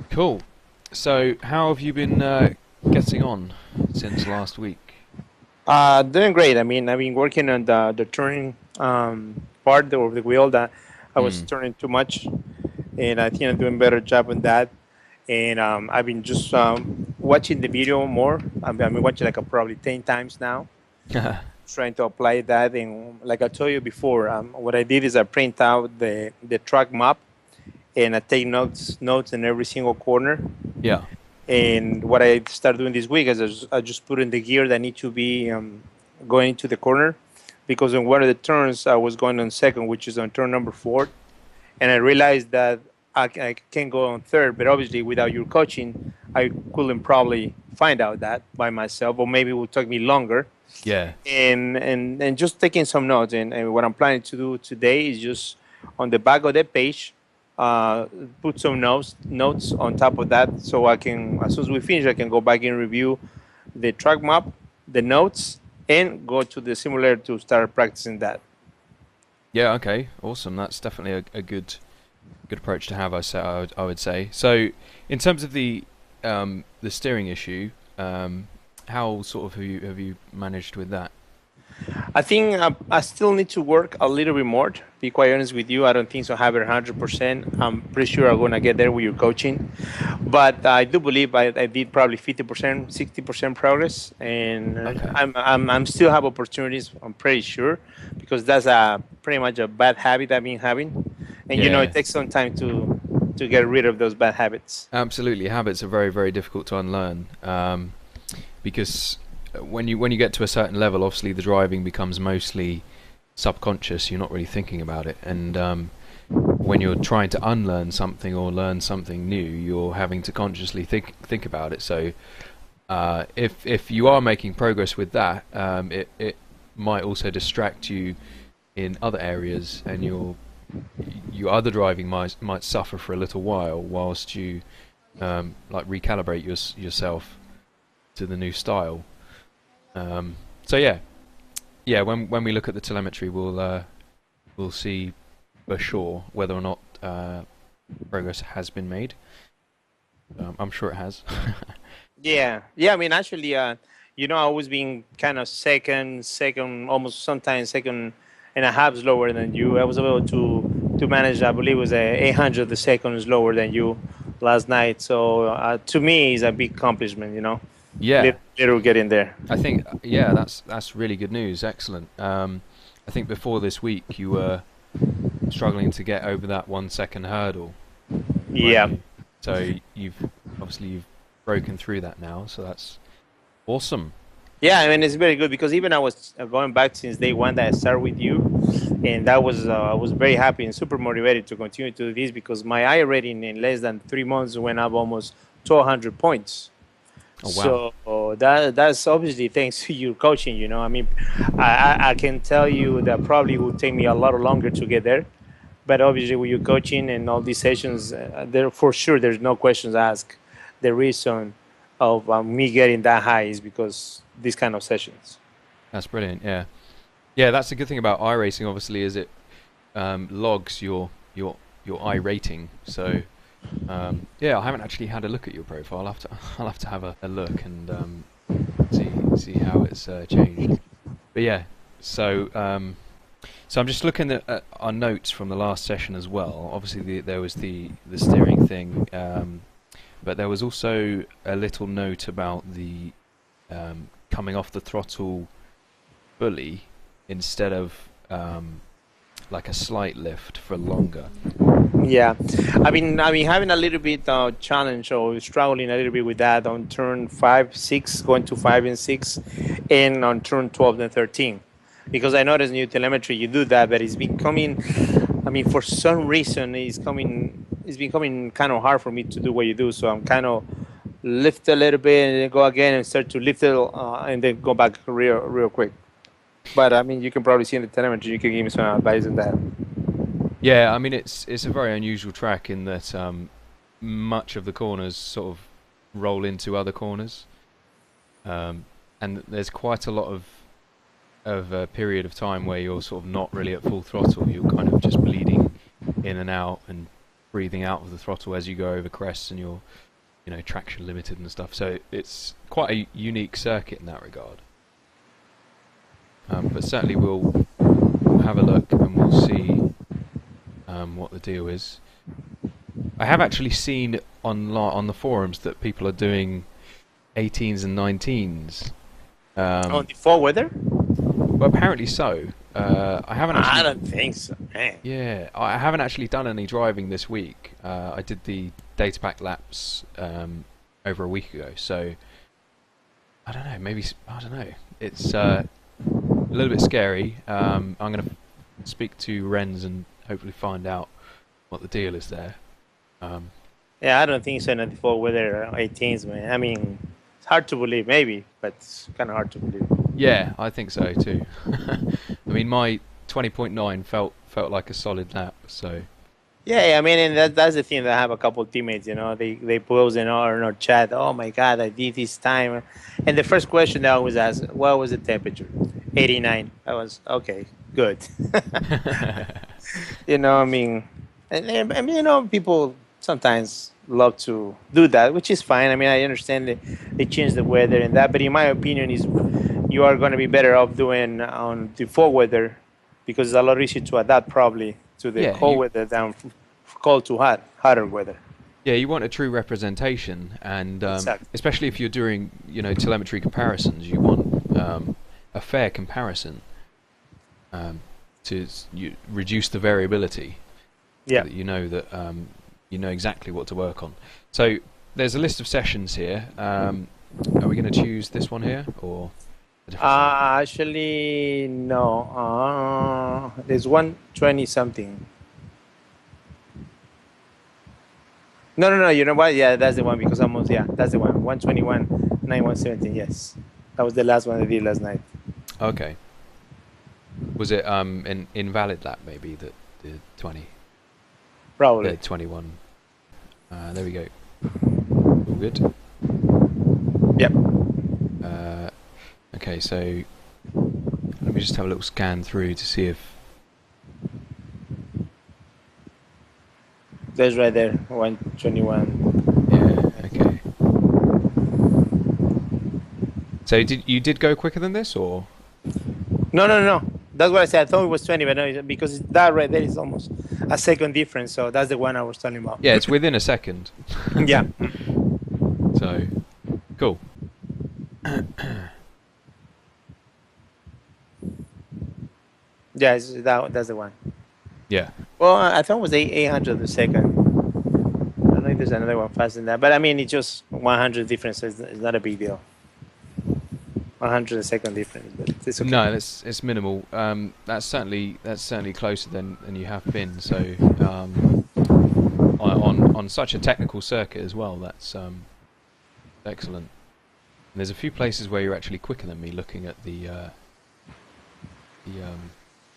Cool. So, how have you been getting on since last week? Doing great. I mean, I've been working on the turning part of the wheel that I was Hmm. turning too much, and I think I'm doing a better job on that. And I've been just watching the video more. I've been watching like probably 10 times now, trying to apply that. And like I told you before, what I did is I print out the track map and I take notes in every single corner. Yeah. And what I start doing this week is I just put in the gear that need to be going into the corner, because in one of the turns I was going on second, which is on turn number four, and I realized that I can go on third, but obviously without your coaching, I couldn't probably find out that by myself, or maybe it would take me longer. Yeah. And just taking some notes. And what I'm planning to do today is just on the back of the page, uh, put some notes on top of that, so I can, as soon as we finish, I can go back and review the track map, the notes, and go to the simulator to start practicing that. Yeah. Okay. Awesome. That's definitely a good approach to have. I would say. So, in terms of the steering issue, how sort of have you managed with that? I think I still need to work a little bit more. To be quite honest with you, I don't think so. I have it 100%. I'm pretty sure I'm gonna get there with your coaching, but I do believe I did probably 50%, 60% progress, and Okay. I'm still have opportunities. I'm pretty sure, because that's a pretty much a bad habit I've been having, and it Yeah. takes some time to get rid of those bad habits. Absolutely. Habits are very difficult to unlearn. Because when you get to a certain level, obviously the driving becomes mostly subconscious. You're not really thinking about it, and when you're trying to unlearn something or learn something new, you're having to consciously think about it. So if you are making progress with that, it might also distract you in other areas, and your other driving might suffer for a little while whilst you like recalibrate yourself to the new style. So yeah. When we look at the telemetry, we'll see for sure whether or not progress has been made. I'm sure it has. Yeah, yeah. I mean, actually, I was being kind of second, almost sometimes second and a half slower than you. I was able to manage. I believe it was a 800 the seconds lower than you last night. So to me, it's a big accomplishment. Yeah, Little getting there. I think yeah, that's really good news. Excellent. I think before this week you were struggling to get over that 1 second hurdle, weren't Yeah. you? So you've broken through that now. So that's awesome. Yeah, I mean it's very good, because even I was going back since day one that I started with you, and that was I was very happy and super motivated to continue to do this, because my I rating in less than 3 months went up almost 1,200 points. Oh wow. So that's obviously thanks to your coaching. I mean, I can tell you that probably would take me a lot longer to get there, but obviously with your coaching and all these sessions, there for sure there's no questions asked. The reason of me getting that high is because these kind of sessions. That's brilliant. Yeah. Yeah, that's the good thing about iRacing. Obviously, is it logs your I rating. So yeah, I haven't actually had a look at your profile. I'll have to have a look and see how it's changed. But yeah, so so I'm just looking at our notes from the last session as well. Obviously, there was the steering thing, but there was also a little note about the coming off the throttle fully instead of like a slight lift for longer. Yeah, I've been having a little bit challenge or struggling a little bit with that on turn 5, 6, going to 5 and 6, and on turn 12 and 13, because I noticed new telemetry you do that, but it's becoming. I mean, for some reason, It's becoming kind of hard for me to do what you do. So I'm kind of lift a little bit and then go again and start to lift it, and then go back real quick. But I mean, you can probably see in the telemetry. You can give me some advice on that. Yeah, I mean it's a very unusual track in that much of the corners sort of roll into other corners, and there's quite a lot of a period of time where you're sort of not really at full throttle. You're kind of just bleeding in and out and breathing out of the throttle as you go over crests, and you're, traction limited and stuff. So it's quite a unique circuit in that regard. But certainly we'll have a look and we'll see what the deal is. I have actually seen on the forums that people are doing 18s and 19s. On the fall weather? Well, apparently so. I haven't actually. I don't think so, man. Yeah, I haven't actually done any driving this week. I did the datapack laps over a week ago, so I don't know. Maybe I don't know. It's a little bit scary. I'm going to speak to Renz and hopefully find out what the deal is there. Yeah, I don't think so. On the fall weather 18s, man. I mean, it's hard to believe, maybe, but it's kind of hard to believe. Yeah, I think so too. I mean, my 20.9 felt like a solid lap. So. Yeah, I mean, and that's the thing that I have a couple of teammates. They post in our chat. Oh my God, I did this time, and the first question they always ask, what was the temperature? 89. I was okay, good. I mean, and people sometimes love to do that, which is fine. I mean, I understand that they change the weather and that, but in my opinion, is you are going to be better off doing on the fall weather because it's a lot easier to adapt probably to the cold weather than cold to hotter weather. Yeah, you want a true representation, and exactly. Especially if you're doing telemetry comparisons, you want a fair comparison to reduce the variability. Yeah. So that you know exactly what to work on. So there's a list of sessions here. Are we going to choose this one here or? Actually, no. There's 120 something. No. You know what? Yeah, that's the one because that's the one. 121, 9117. Yes, that was the last one I did last night. Okay. Was it an invalid lap maybe the 20? Probably. The 21. There we go. All good. Yep. Okay, so let me just have a little scan through to see if. There's right there, 121. Yeah. Okay. So you did go quicker than this, or? No. That's what I said. I thought it was 20, but no, because that right there is almost a second difference. So that's the one I was talking about. Yeah, it's within a second. Yeah. So, cool. Yeah, that's the one. Yeah. Well, I thought it was 800 a second. I don't know if there's another one faster than that, but I mean, it's just 100 difference. So it's not a big deal. 100 a second difference, but it's okay. No, it's minimal. That's certainly closer than you have been. So on such a technical circuit as well, that's excellent. And there's a few places where you're actually quicker than me. Looking at the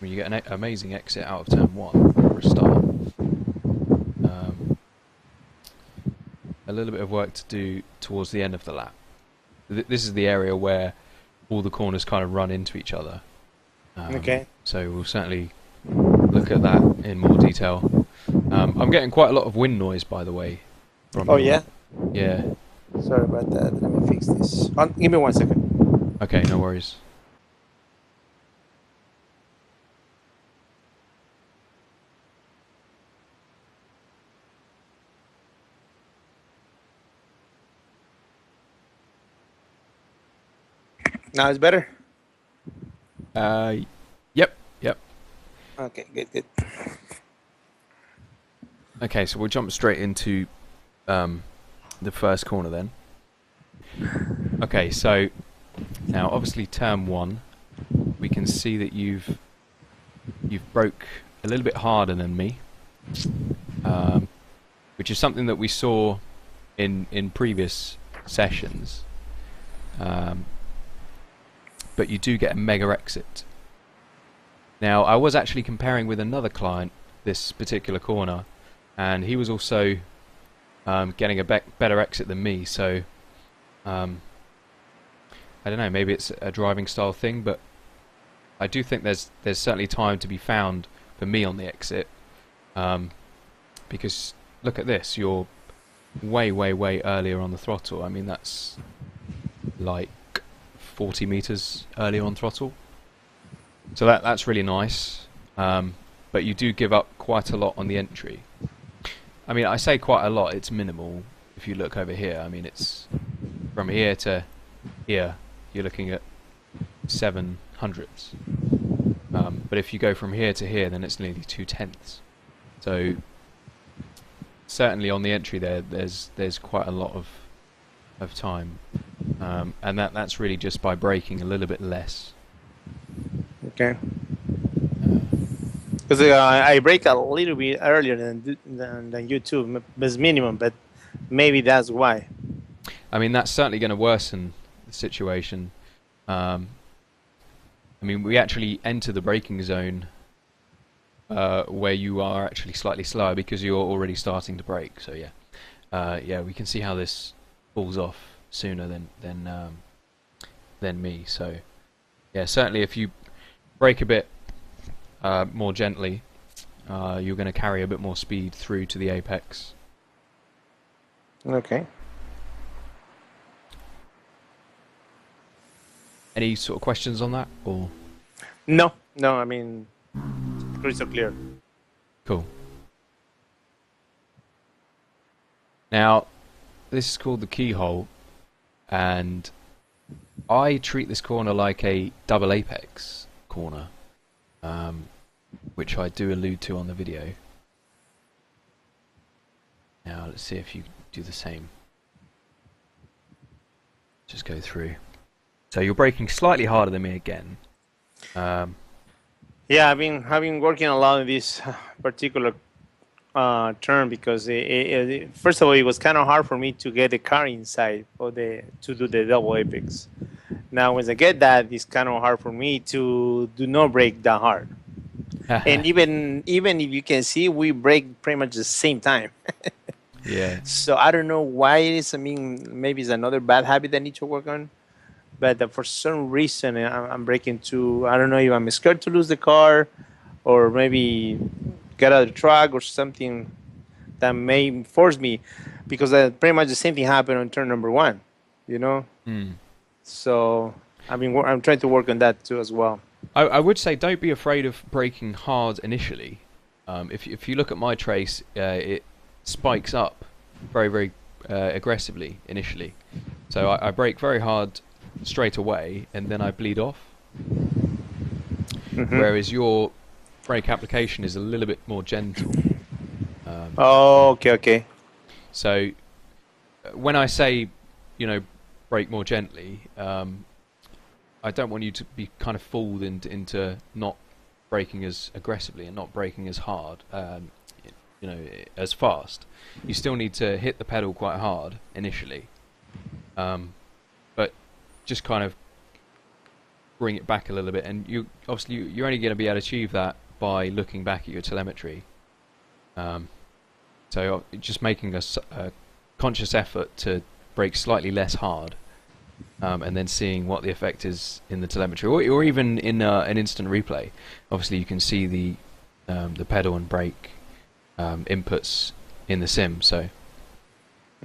when you get an amazing exit out of turn 1 for a start. A little bit of work to do towards the end of the lap. This is the area where all the corners kind of run into each other. Okay. So we'll certainly look at that in more detail. I'm getting quite a lot of wind noise, by the way. Yeah? Yeah. Sorry about that. Let me fix this. Give me 1 second. Okay, no worries. Now it's better? Yep. Okay, good. Okay, so we'll jump straight into the first corner then. Okay, so now obviously turn 1, we can see that you've broke a little bit harder than me, which is something that we saw in previous sessions. But you do get a mega exit. Now, I was actually comparing with another client this particular corner, and he was also getting a better exit than me. So, I don't know. Maybe it's a driving style thing, but I do think there's certainly time to be found for me on the exit, because look at this. You're way, way, way earlier on the throttle. I mean, that's like 40 meters earlier on throttle. So that's really nice. But you do give up quite a lot on the entry. I mean, I say quite a lot. It's minimal. If you look over here, I mean, it's from here to here. You're looking at 700ths. But if you go from here to here, then it's nearly 2/10. So certainly on the entry there's quite a lot of time, and that's really just by braking a little bit less. Okay. Because I brake a little bit earlier than you too, as minimum, but maybe that's why. I mean, that's certainly going to worsen the situation. I mean, we actually enter the braking zone where you are actually slightly slower because you're already starting to brake. So yeah, we can see how this falls off sooner than me. So yeah, certainly if you brake a bit more gently, you're going to carry a bit more speed through to the apex. Okay. Any sort of questions on that, or? No, I mean, crystal clear. Cool. Now, this is called the keyhole, and I treat this corner like a double apex corner, which I do allude to on the video. Now, let's see if you do the same. Just go through. So you're braking slightly harder than me again. Yeah, I've been working a lot on this particular turn because first of all, it was kind of hard for me to get the car inside to do the double apex. Now, once I get that, it's kind of hard for me to do not brake that hard. And even if you can see, we brake pretty much the same time. Yeah. So I don't know why it is. I mean, maybe it's another bad habit I need to work on. But for some reason, I'm braking too. I don't know if I'm scared to lose the car, or maybe get out of the track or something that may force me, because pretty much the same thing happened on turn number 1, you know. So I'm trying to work on that too as well. I would say don't be afraid of braking hard initially. If you look at my trace, it spikes up very, very aggressively initially. So I brake very hard straight away, and then I bleed off. Whereas your brake application is a little bit more gentle. Okay. So when I say, brake more gently, I don't want you to be kind of fooled into not braking as aggressively and not braking as hard, as fast. You still need to hit the pedal quite hard initially, but just kind of bring it back a little bit. And you're only going to be able to achieve that by looking back at your telemetry. So just making a conscious effort to brake slightly less hard, and then seeing what the effect is in the telemetry, or even in an instant replay. Obviously, you can see the pedal and brake inputs in the sim. So.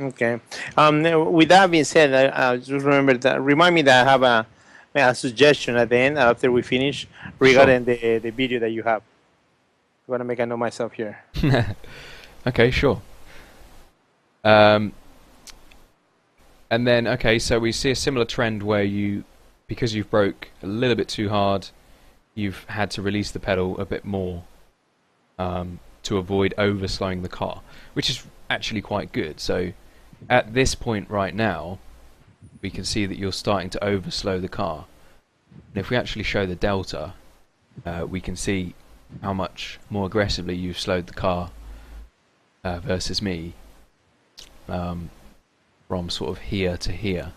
Okay. With that being said, I just remind me that I have a suggestion at the end after we finish regarding the video that you have. I'm gonna make a note myself here. Okay, sure. And then, okay, so we see a similar trend where because you've broke a little bit too hard, you've had to release the pedal a bit more to avoid overslowing the car, which is actually quite good. So at this point right now, we can see that you're starting to overslow the car. And if we actually show the delta, we can see how much more aggressively you've slowed the car versus me, from sort of here to here.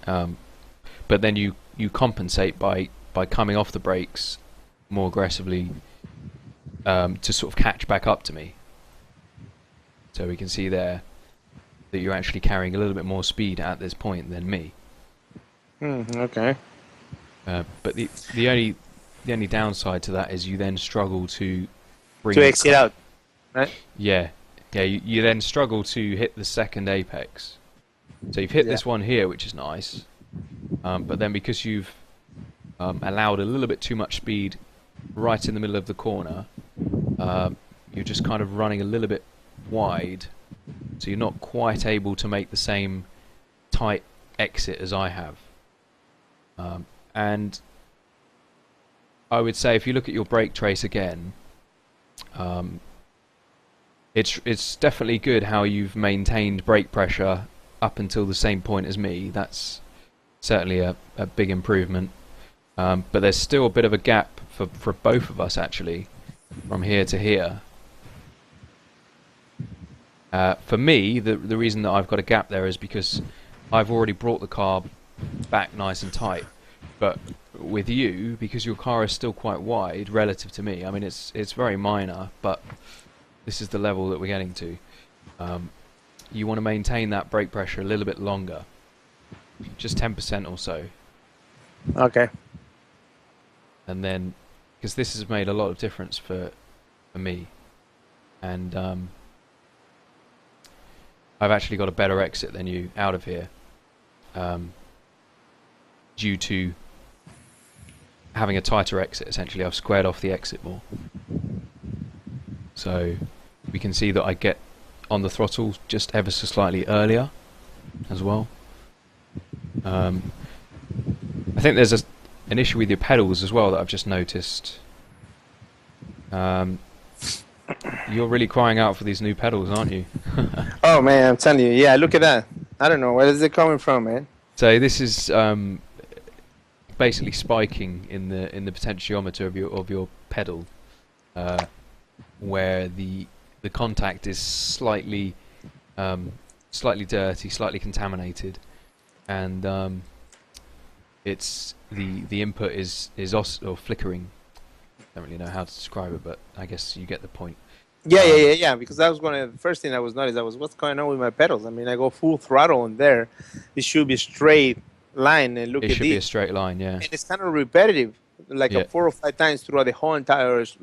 But then you compensate by coming off the brakes more aggressively to sort of catch back up to me. So we can see there that you're actually carrying a little bit more speed at this point than me. Okay. But the only downside to that is you then struggle to bring to exit out, right? Yeah, Yeah, you then struggle to hit the second apex. So you've hit this one here, which is nice, but then because you've allowed a little bit too much speed right in the middle of the corner, you're just kind of running a little bit wide, so you're not quite able to make the same tight exit as I have. And I would say if you look at your brake trace again, it's definitely good how you've maintained brake pressure up until the same point as me. That's certainly a big improvement. But there's still a bit of a gap for both of us actually, from here to here. For me, the reason that I've got a gap there is because I've already brought the car back nice and tight. But with you, because your car is still quite wide relative to me, I mean it's very minor, but this is the level that we're getting to. You want to maintain that brake pressure a little bit longer, just 10% or so. Okay. And then, because this has made a lot of difference for me, and I've actually got a better exit than you out of here, due to having a tighter exit. Essentially, I've squared off the exit more. So we can see that I get on the throttle just ever so slightly earlier as well. I think there's an issue with your pedals as well that I've just noticed. You're really crying out for these new pedals, aren't you? Oh man, I'm telling you, yeah, look at that. I don't know, where is it coming from, man? So this is basically spiking in the potentiometer of your pedal, where the contact is slightly dirty, slightly contaminated, and it's the input is or flickering. I don't really know how to describe it, but I guess you get the point. Yeah. Because that was the first thing I was noticed. I was, what's going on with my pedals? I mean, I go full throttle in there. It should be straight line, and look at this. It should be a straight line, yeah. And it's kind of repetitive, like 4 or 5 times throughout the whole entire. It's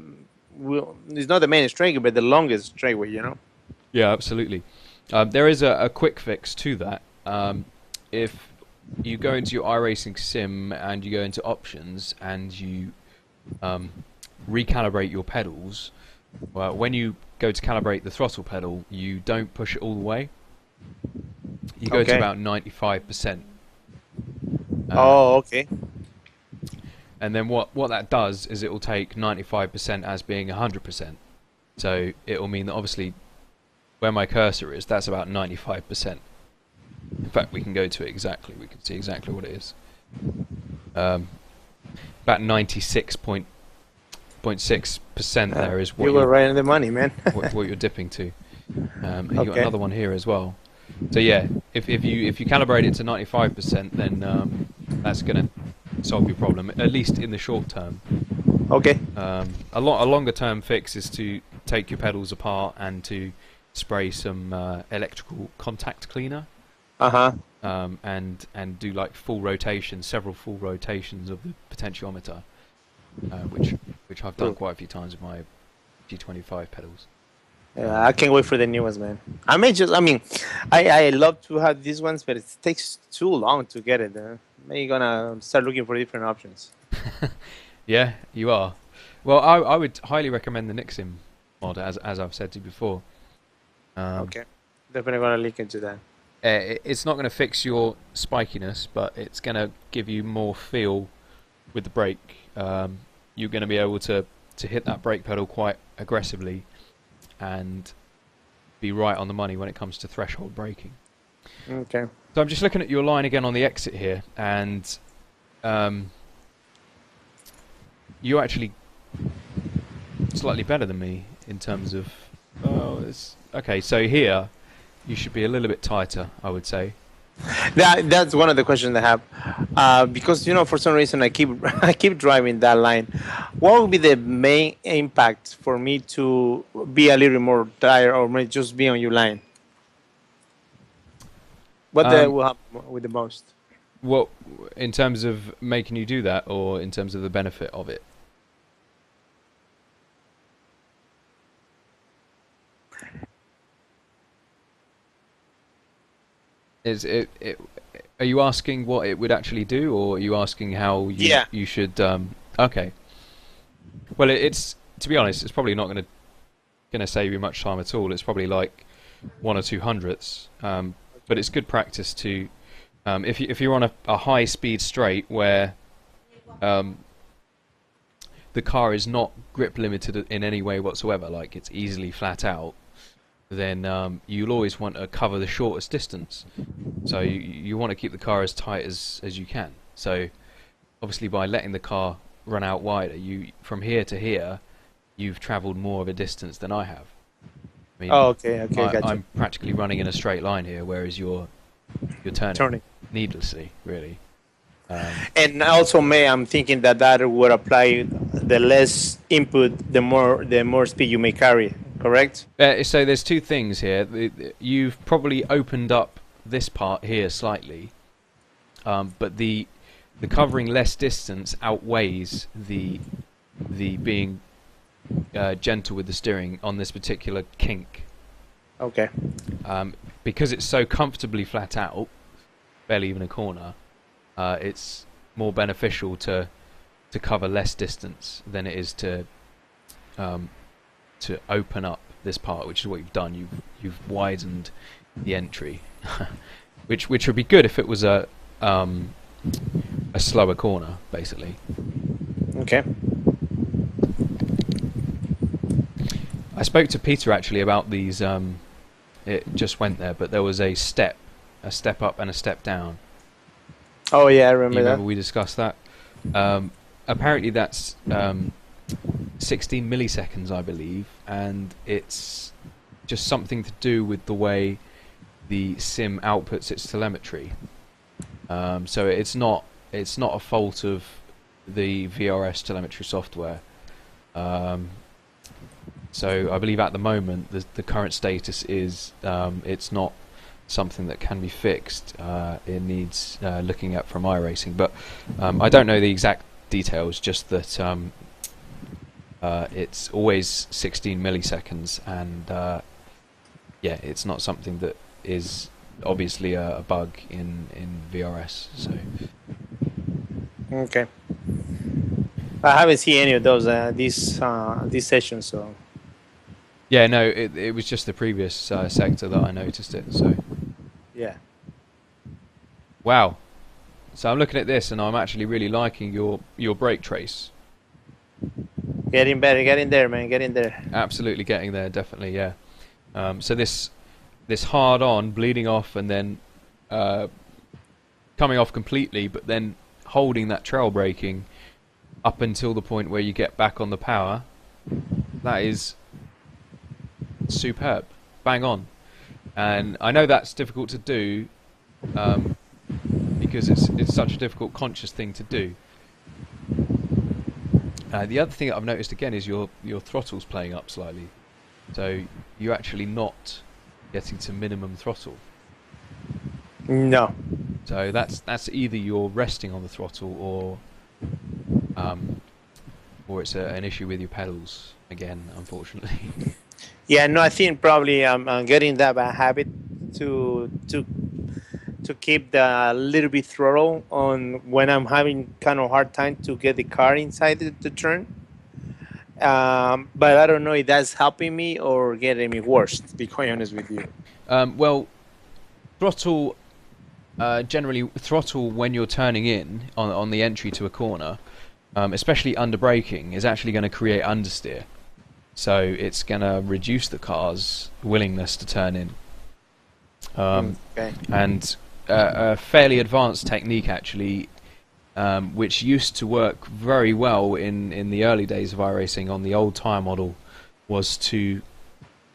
not the main straightway, but the longest straightway, you know. Yeah, absolutely. There is a quick fix to that. If you go into your iRacing sim and you go into options and you recalibrate your pedals, well, when you go to calibrate the throttle pedal, you don't push it all the way. You go to about 95%. Oh, okay. And then what that does is it will take 95% as being 100%. So it will mean that obviously where my cursor is, that's about 95%. In fact, we can go to it exactly. We can see exactly what it is. About 96.6% there is what you were right in the money, man. what you're dipping to. And you've got another one here as well. So yeah, if you calibrate it to 95%, then that's going to solve your problem, at least in the short term. Okay. A longer term fix is to take your pedals apart and to spray some electrical contact cleaner. And do like full rotations, several full rotations of the potentiometer, which I've done quite a few times with my G25 pedals. Yeah, I can't wait for the new ones, man. I love to have these ones, but it takes too long to get it. Maybe gonna start looking for different options. Yeah, you are. Well, I would highly recommend the Nixim mod, as I've said to you before. Okay, definitely gonna look into that. It's not going to fix your spikiness, but it's going to give you more feel with the brake. You're going to be able to hit that brake pedal quite aggressively and be right on the money when it comes to threshold braking. Okay. So I'm just looking at your line again on the exit here, and you're actually slightly better than me in terms of... okay, so here you should be a little bit tighter, I would say. That's one of the questions I have, because for some reason I keep driving that line. What would be the main impact for me to be a little more tired, or maybe just be on your line? What will happen with the most? What, in terms of making you do that, or in terms of the benefit of it? Is it? Are you asking what it would actually do, or are you asking how Yeah. you should? Okay. Well, it's to be honest, it's probably not going to save you much time at all. It's probably like one or two hundredths. But it's good practice to if you're on a high speed straight where um, the car is not grip limited in any way whatsoever, like it's easily flat out, then you'll always want to cover the shortest distance. So you want to keep the car as tight as you can. So obviously by letting the car run out wider, you from here to here, you've travelled more of a distance than I have. I mean, Oh, okay, okay, gotcha. I'm practically running in a straight line here, whereas you're turning, Turning. needlessly, really. And also, May, I'm thinking that that would apply the less input, the more speed you may carry. Correct? So there's two things here. You've probably opened up this part here slightly, but the covering less distance outweighs the being gentle with the steering on this particular kink. Okay. Because it's so comfortably flat out, barely even a corner, it's more beneficial to cover less distance than it is to open up this part, which is what you've done. You've widened the entry, which would be good if it was a slower corner, basically. Okay. I spoke to Peter actually about these. It just went there, but there was a step up and a step down. Oh yeah, I You remember remember that. we discussed that? Apparently that's 16 milliseconds, I believe, and it's just something to do with the way the sim outputs its telemetry. So it's not a fault of the VRS telemetry software. So I believe at the moment the current status is it's not something that can be fixed. It needs looking at from iRacing, but I don't know the exact details. Just that it's always 16 milliseconds, and yeah, it's not something that is obviously a bug in VRS. So Okay. I haven't seen any of those this session, so yeah, no, it was just the previous sector that I noticed it. So yeah. wow. So I'm looking at this, and I'm actually really liking your brake trace. Getting better, get in there, man, get in there. Absolutely getting there, definitely, yeah. So this hard on, bleeding off, and then coming off completely, but then holding that trail braking up until the point where you get back on the power. That is superb, bang on. And I know that's difficult to do because it's such a difficult conscious thing to do. The other thing that I've noticed again is your throttle's playing up slightly, so you're actually not getting to minimum throttle. No. So that's either you're resting on the throttle or it's an issue with your pedals again, unfortunately. Yeah, no, I think probably I'm getting that bad habit to keep the little bit throttle on when I'm having kind of hard time to get the car inside the turn. But I don't know if that's helping me or getting me worse, to be quite honest with you. Well, throttle generally throttle when you're turning in on the entry to a corner, especially under braking, is actually going to create understeer. So it's going to reduce the car's willingness to turn in. Okay. And a fairly advanced technique actually, which used to work very well in the early days of iRacing on the old tyre model, was to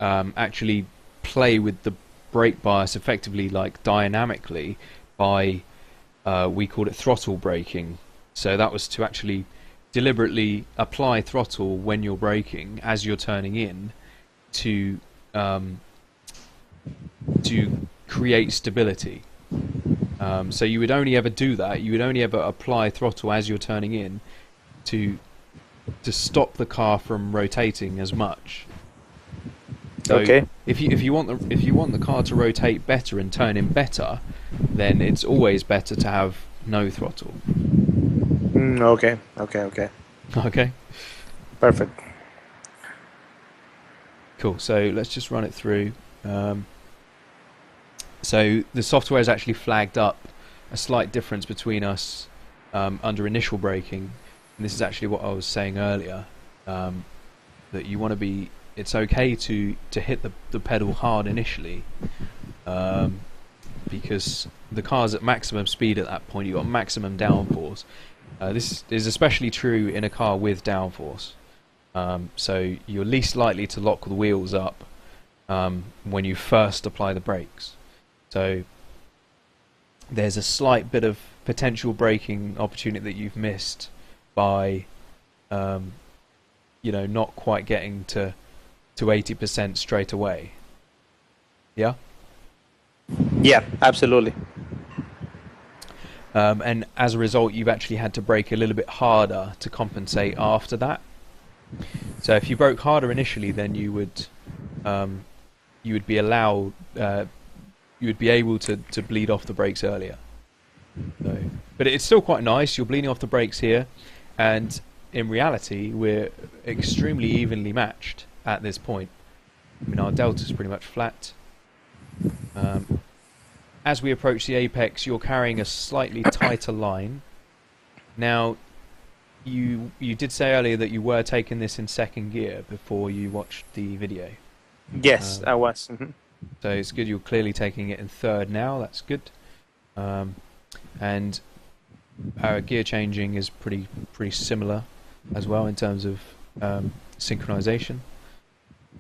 actually play with the brake bias effectively, like dynamically, by we called it throttle braking. So that was to actually deliberately apply throttle when you're braking as you're turning in to create stability. So you would only ever do that. You would only ever apply throttle as you're turning in to stop the car from rotating as much. So Okay. if you want the car to rotate better and turn in better, then it's always better to have no throttle. Okay. Okay. Okay. Okay. Perfect. Cool. So let's just run it through. So the software has actually flagged up a slight difference between us under initial braking. And this is actually what I was saying earlier, that you want to be. It's okay to hit the pedal hard initially, because the car's at maximum speed at that point. You've got maximum downforce. This is especially true in a car with downforce. So you're least likely to lock the wheels up when you first apply the brakes. So there's a slight bit of potential braking opportunity that you've missed by not quite getting to 80% straight away. Yeah? Yeah, absolutely. And as a result, you've actually had to brake a little bit harder to compensate after that. So if you broke harder initially, then you would be allowed, you would be able to bleed off the brakes earlier. So, but it's still quite nice. You're bleeding off the brakes here, and in reality, we're extremely evenly matched at this point. I mean, our delta's pretty much flat. As we approach the apex, you're carrying a slightly tighter line. Now, you did say earlier that you were taking this in second gear before you watched the video. Yes, I was. So it's good you're clearly taking it in third now. That's good. And our gear changing is pretty similar as well in terms of synchronization.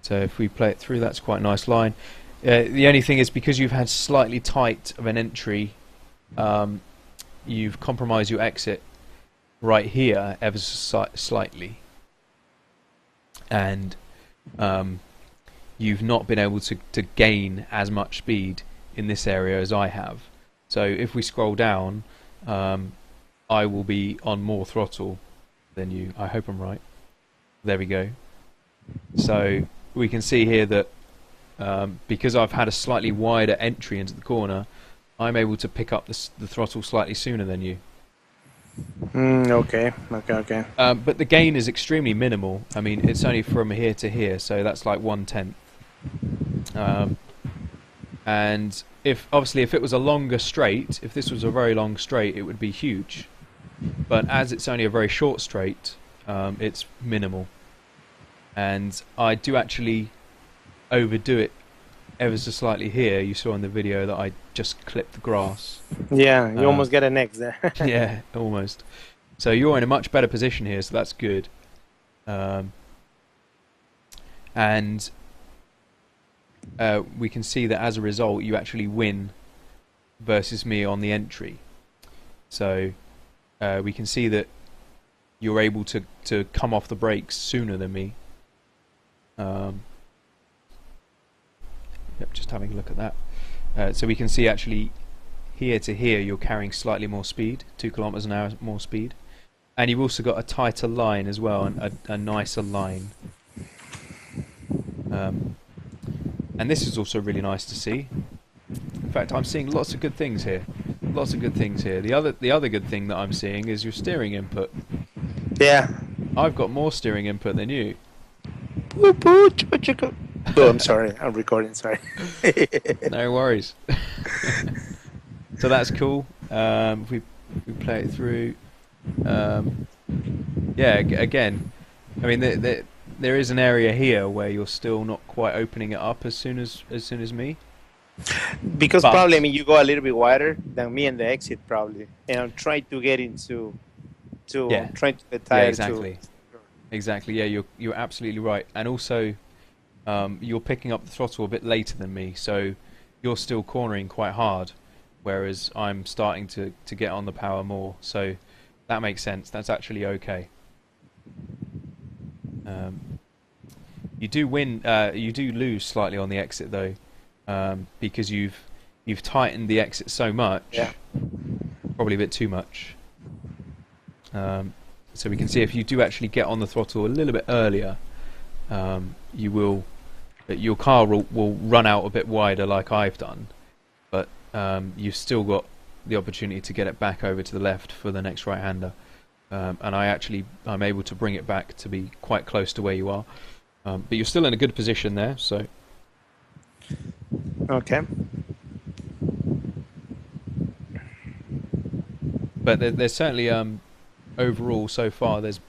So if we play it through, that's quite a nice line. The only thing is, because you've had slightly tight of an entry, you've compromised your exit right here ever so slightly, and you've not been able to gain as much speed in this area as I have. So if we scroll down, I will be on more throttle than you. I hope I'm right. There we go. So we can see here that because I've had a slightly wider entry into the corner, I'm able to pick up the throttle slightly sooner than you. Okay. But the gain is extremely minimal. I mean, it's only from here to here, so that's like 1/10. And if it was a longer straight, if this was a very long straight, it would be huge. But as it's only a very short straight, it's minimal. And I do actually overdo it ever so slightly here. You saw in the video that I just clipped the grass. Yeah, you almost get an X there. Yeah, almost. So you're in a much better position here, so that's good. And we can see that as a result, you actually win versus me on the entry. So we can see that you're able to come off the brakes sooner than me. Yep, just having a look at that. So we can see actually here to here you're carrying slightly more speed, 2 kilometers an hour more speed, and you've also got a tighter line as well, and a nicer line. And this is also really nice to see. In fact, I'm seeing lots of good things here. The other good thing that I'm seeing is your steering input. Yeah. I've got more steering input than you. Oh, I'm sorry. I'm recording. Sorry. No worries. So that's cool. If we play it through, yeah. Again, I mean, there is an area here where you're still not quite opening it up as soon as me. Because probably, I mean, you go a little bit wider than me in the exit, probably, and I'm trying to get into trying to get tired. Yeah, exactly. Yeah, you're absolutely right. And also, you're picking up the throttle a bit later than me, so you're still cornering quite hard, whereas I'm starting to get on the power more. So that makes sense. That's actually okay. You do win. You do lose slightly on the exit though, because you've tightened the exit so much. Yeah. Probably a bit too much. So we can see if you do actually get on the throttle a little bit earlier, you will your car will run out a bit wider like I've done, but you've still got the opportunity to get it back over to the left for the next right-hander. And I'm able to bring it back to be quite close to where you are. But you're still in a good position there, so... Okay. But there's certainly, overall, so far, there's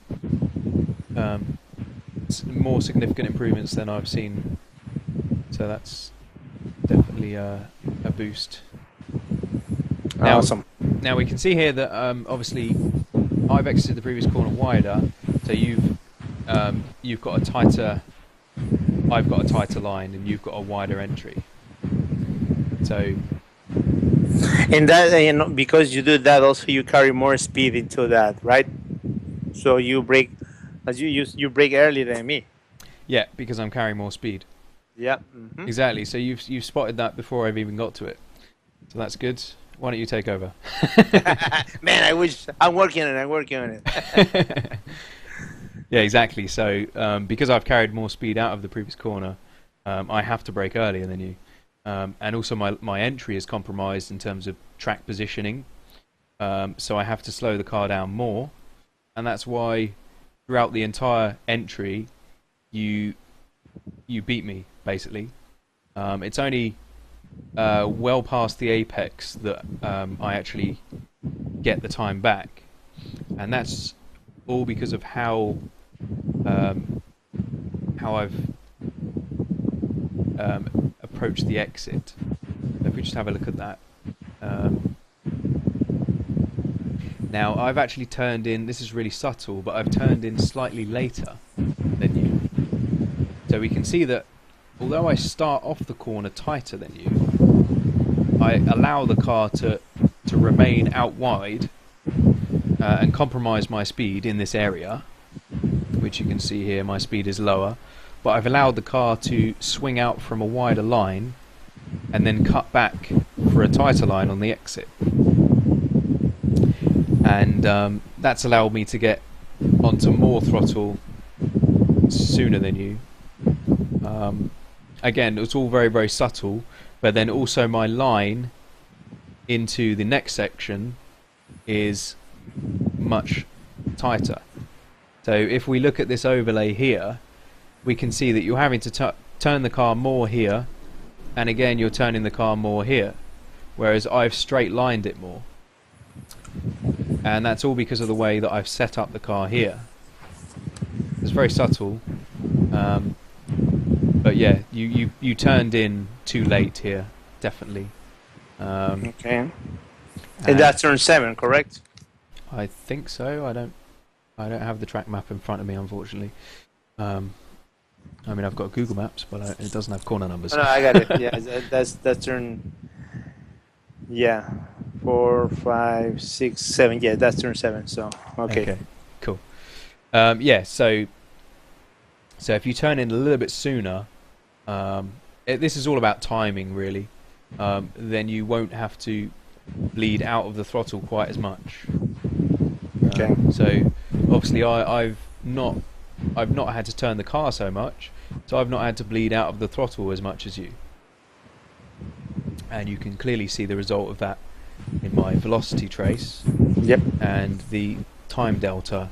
more significant improvements than I've seen. So that's definitely a boost. Now, Awesome. Now we can see here that obviously I've exited the previous corner wider, so you've got a tighter... I've got a tighter line and you've got a wider entry. So... And that, because you do that, also you carry more speed into that, right? So you brake, as you brake earlier than me. Yeah, because I'm carrying more speed. Yeah. Exactly. So you've spotted that before I've even got to it. So that's good. Why don't you take over? Man, I wish I'm working on it. Yeah, exactly. So because I've carried more speed out of the previous corner, I have to brake earlier than you. And also my entry is compromised in terms of track positioning, so I have to slow the car down more, and that's why throughout the entire entry you beat me basically. It's only well past the apex that I actually get the time back, and that's all because of how I've approach the exit. So if we just have a look at that. Now I've actually turned in, this is really subtle, but I've turned in slightly later than you. So we can see that although I start off the corner tighter than you, I allow the car to remain out wide and compromise my speed in this area, which you can see here my speed is lower. But I've allowed the car to swing out from a wider line and then cut back for a tighter line on the exit. And that's allowed me to get onto more throttle sooner than you. Again, it's all very, very subtle, but then also my line into the next section is much tighter. So if we look at this overlay here, we can see that you're having to turn the car more here, and again you're turning the car more here, whereas I've straight lined it more, and that's all because of the way that I've set up the car here. It's very subtle, but yeah, you turned in too late here, definitely. Okay. And that's turn 7, correct? I think so. I don't have the track map in front of me, unfortunately. I mean, I've got Google Maps, but it doesn't have corner numbers. No, I got it. Yeah, that's turn. Yeah, 4, 5, 6, 7. Yeah, that's turn 7. So okay. Cool. Yeah. So if you turn in a little bit sooner, this is all about timing, really. Then you won't have to bleed out of the throttle quite as much. Okay. So obviously, I've not had to turn the car so much, so I've not had to bleed out of the throttle as much as you. And you can clearly see the result of that in my velocity trace. Yep. And the time delta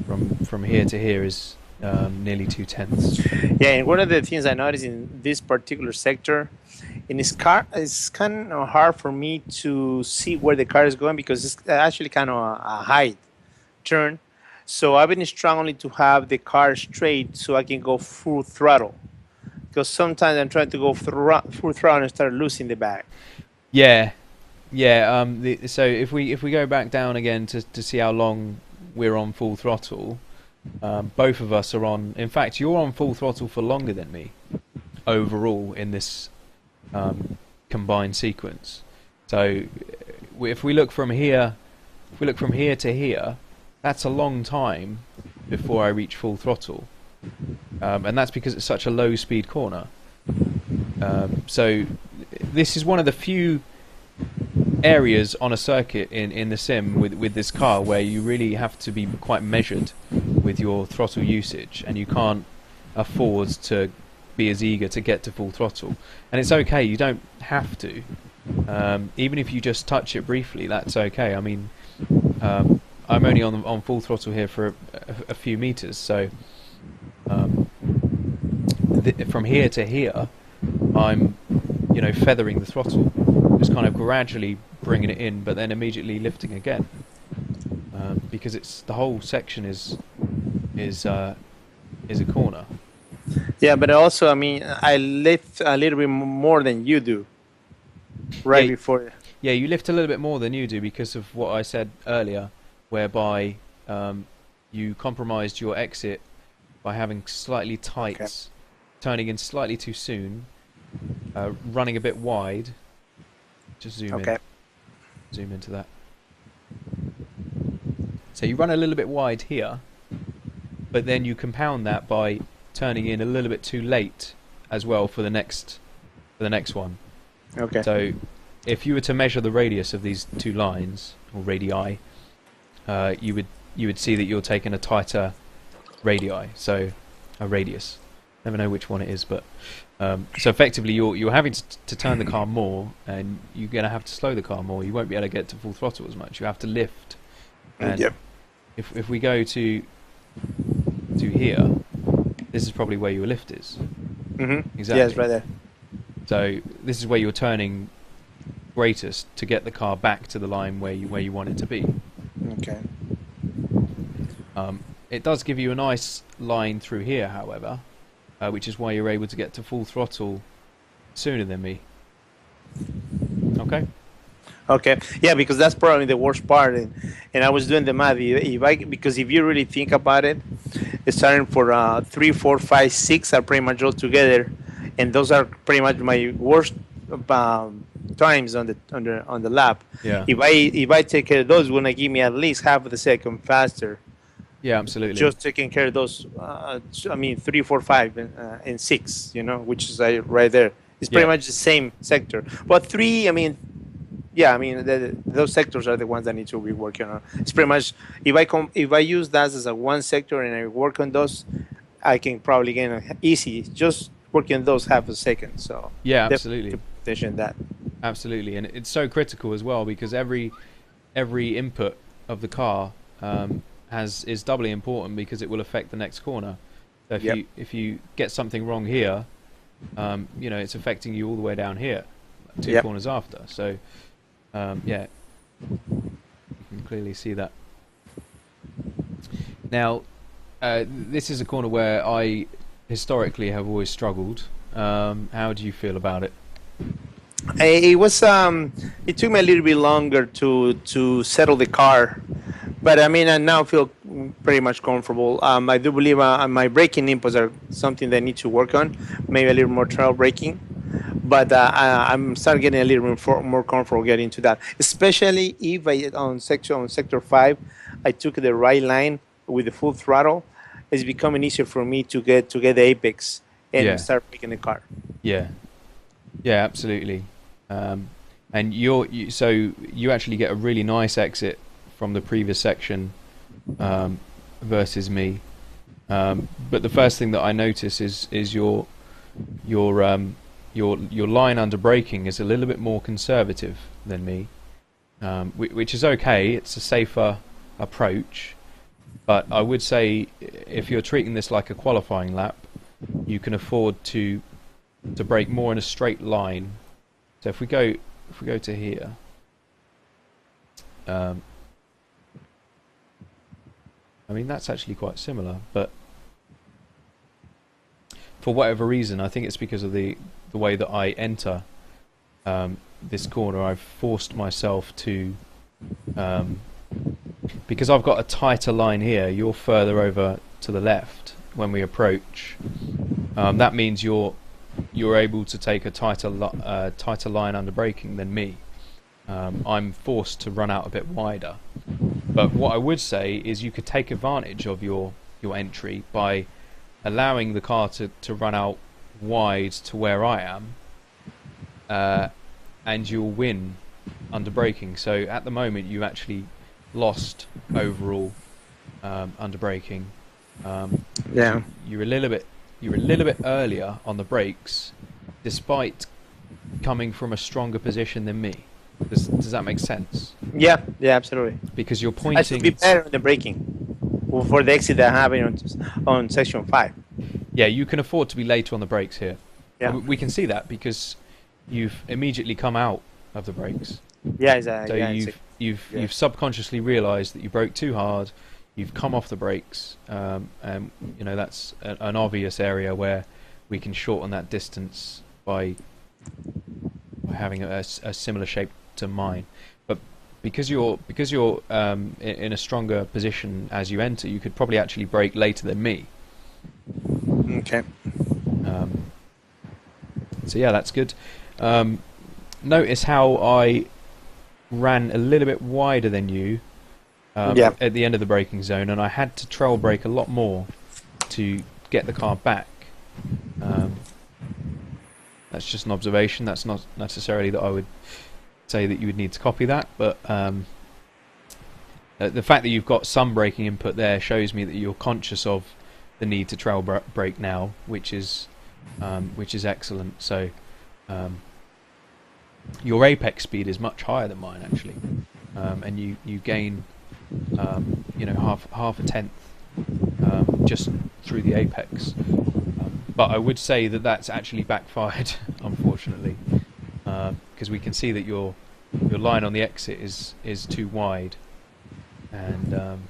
from here to here is nearly 0.2. Yeah, and one of the things I noticed in this particular sector, in this car, it's kind of hard for me to see where the car is going because it's actually kind of a high turn. So I've been struggling to have the car straight so I can go full throttle. Because sometimes I'm trying to go full throttle and start losing the back. Yeah. So if we go back down again to see how long we're on full throttle, both of us are on. In fact, you're on full throttle for longer than me overall in this combined sequence. So if we look from here, to here, that's a long time before I reach full throttle, and that's because it's such a low speed corner. So this is one of the few areas on a circuit in the sim with this car where you really have to be quite measured with your throttle usage, and you can't afford to be as eager to get to full throttle, and it's okay. You don't have to. Even if you just touch it briefly, that's okay. I mean, I'm only on full throttle here for a few meters, so from here to here, I'm, feathering the throttle, just kind of gradually bringing it in, but then immediately lifting again, because it's the whole section is a corner. Yeah, but also, I mean, I lift a little bit more than you do, right before. Yeah, you lift a little bit more than you do because of what I said earlier, whereby you compromised your exit by having slightly tight, turning in slightly too soon, running a bit wide. Just zoom in. Zoom into that. So you run a little bit wide here, but then you compound that by turning in a little bit too late as well for the next one. Okay. So if you were to measure the radius of these two lines, or radii, you would see that you're taking a tighter radii, so a radius. Never know which one it is, but so effectively you're having to turn the car more, and you're going to have to slow the car more. You won't be able to get to full throttle as much. You have to lift. And if we go to here, this is probably where your lift is. Mm-hmm. Exactly. Yeah, it's right there. So this is where you're turning greatest to get the car back to the line where you want it to be. Okay. It does give you a nice line through here, however, which is why you're able to get to full throttle sooner than me. Okay. Okay. Yeah, because that's probably the worst part, and I was doing the math. Because if you really think about it, it's starting for 3, 4, 5, 6 are pretty much all together, and those are pretty much my worst times on the lap. Yeah. If I take care of those, it's gonna give me at least half of a second faster. Yeah, absolutely. Just taking care of those. I mean, 3, 4, 5, and 6. Which is right there. It's pretty much the same sector. But 3, I mean. Yeah, I mean those sectors are the ones that need to be working on. It's pretty much if I use that as a one sector and I work on those, I can probably get easy just working those half a second. So yeah, absolutely. Attention that. Absolutely, and it's so critical as well because every input of the car is doubly important because it will affect the next corner. So if you get something wrong here, it's affecting you all the way down here, 2 corners after. So. Yeah, you can clearly see that. Now, this is a corner where I historically have always struggled. How do you feel about it? It was. It took me a little bit longer to settle the car, but I mean, I now feel pretty much comfortable. I do believe my braking inputs are something that I need to work on. Maybe a little more trail braking. But I'm starting getting a little bit more comfortable getting into that, especially if on sector 5, I took the right line with the full throttle. It's becoming easier for me to get the apex and start braking the car. Yeah, absolutely. And so you actually get a really nice exit from the previous section versus me. But the first thing that I notice is your line under braking is a little bit more conservative than me, which is okay. It's a safer approach, but I would say if you're treating this like a qualifying lap, you can afford to brake more in a straight line. So if we go to here, I mean that's actually quite similar, but for whatever reason, I think it's because of the way that I enter this corner. I've forced myself to, because I've got a tighter line here, you're further over to the left when we approach. That means you're able to take a tighter line under braking than me. I'm forced to run out a bit wider. But what I would say is you could take advantage of your entry by allowing the car to run out wide to where I am, and you'll win under braking. So at the moment you've actually lost overall under braking. You're a little bit you're a little bit earlier on the brakes, despite coming from a stronger position than me. Does that make sense? Yeah, yeah, absolutely. Because you're I should be pointing. better in the braking for the exit that happened on section 5. Yeah, you can afford to be later on the brakes here. Yeah. And we can see that because you've immediately come out of the brakes. Yeah, exactly. So Yeah, you've subconsciously realised that you broke too hard. You've come off the brakes, and you know that's an obvious area where we can shorten that distance by having a similar shape to mine. But because you're in a stronger position as you enter, you could probably actually brake later than me. Okay. So yeah, that's good. Notice how I ran a little bit wider than you at the end of the braking zone, and I had to trail brake a lot more to get the car back. That's just an observation. That's not necessarily that I would say that you would need to copy that, but the fact that you've got some braking input there shows me that you're conscious of the need to trail brake now, which is excellent. So your apex speed is much higher than mine actually, and you gain half a tenth just through the apex. But I would say that that's actually backfired, unfortunately, because we can see that your line on the exit is too wide, and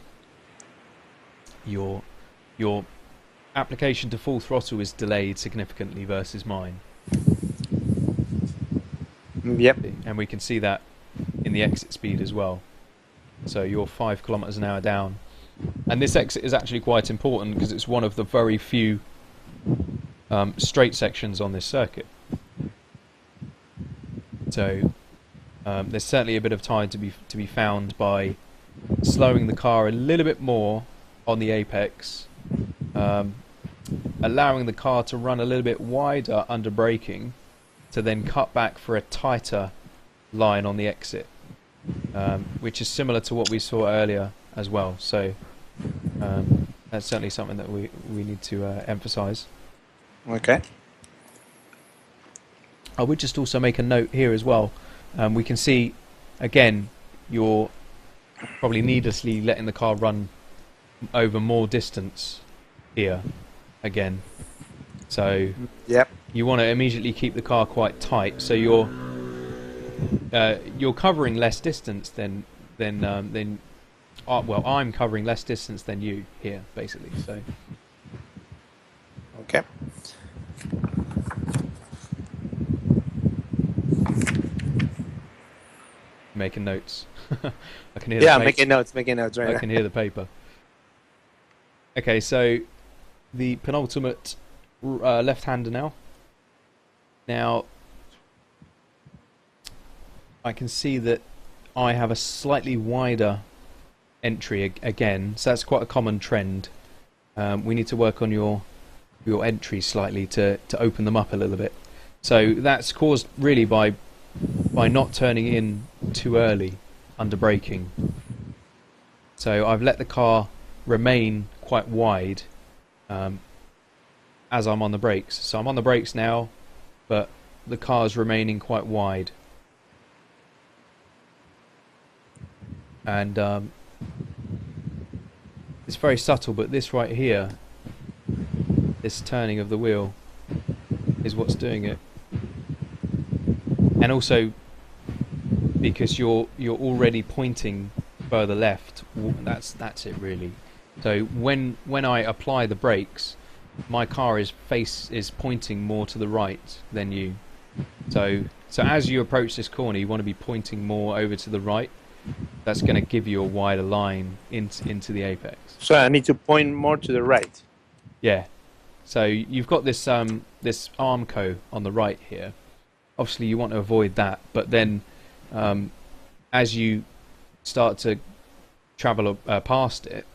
your application to full throttle is delayed significantly versus mine. Yep. And we can see that in the exit speed as well. So you're 5 kilometers an hour down, and this exit is actually quite important because it's one of the very few straight sections on this circuit. So there's certainly a bit of time to be found by slowing the car a little bit more on the apex, allowing the car to run a little bit wider under braking, to then cut back for a tighter line on the exit, which is similar to what we saw earlier as well. So that's certainly something that we need to emphasize. Okay. I would just also make a note here as well. We can see, again, you're probably needlessly letting the car run over more distance here again. So yep. You want to immediately keep the car quite tight, so you're covering less distance than well, I'm covering less distance than you here, basically. So okay. Making notes. I can hear. Yeah, making notes right now. I can hear the paper. Okay, so the penultimate left-hander now. Now, I can see that I have a slightly wider entry again, so that's quite a common trend. We need to work on your entries slightly to open them up a little bit. So that's caused really by not turning in too early under braking. So I've let the car remain quite wide as I'm on the brakes. So I'm on the brakes now, but the car's remaining quite wide. And it's very subtle, but this right here, this turning of the wheel, is what's doing it. And also because you're already pointing further left, that's it really. So when I apply the brakes, my car is pointing more to the right than you. So as you approach this corner, you want to be pointing more over to the right. That's going to give you a wider line into the apex. So I need to point more to the right. Yeah. So you've got this this Armco on the right here. Obviously, you want to avoid that, but then as you start to travel past it,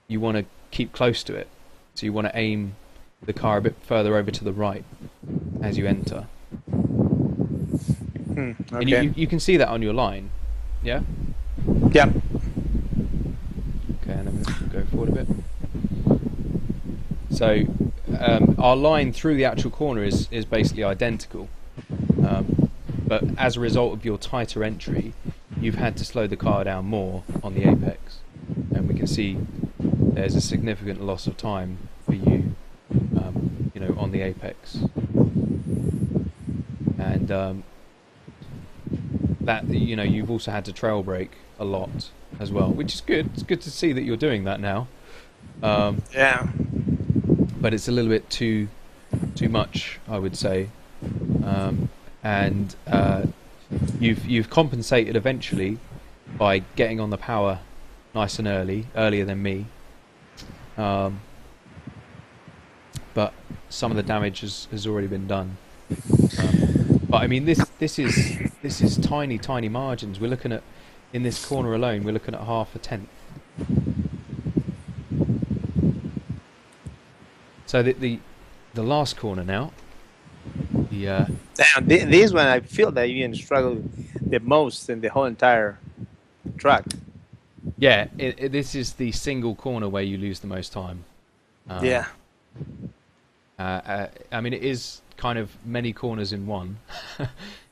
you want to keep close to it. So you want to aim the car a bit further over to the right as you enter. Okay. And you can see that on your line. Yeah? Yeah. Okay, and then we'll go forward a bit. So our line through the actual corner is basically identical, but as a result of your tighter entry, you've had to slow the car down more on the apex, and we can see there's a significant loss of time for you, you know, on the apex, and that, you know, you've also had to trail brake a lot as well, which is good. It's good to see that you're doing that now. Yeah. But it's a little bit too much, I would say, and you've compensated eventually by getting on the power nice and earlier than me. But some of the damage has already been done. But I mean, this is tiny margins. We're looking at, in this corner alone, we're looking at half a tenth. So the last corner now. Damn, this one I feel that you struggle the most in the whole entire track. Yeah, this is the single corner where you lose the most time. Yeah. I mean, it is kind of many corners in one.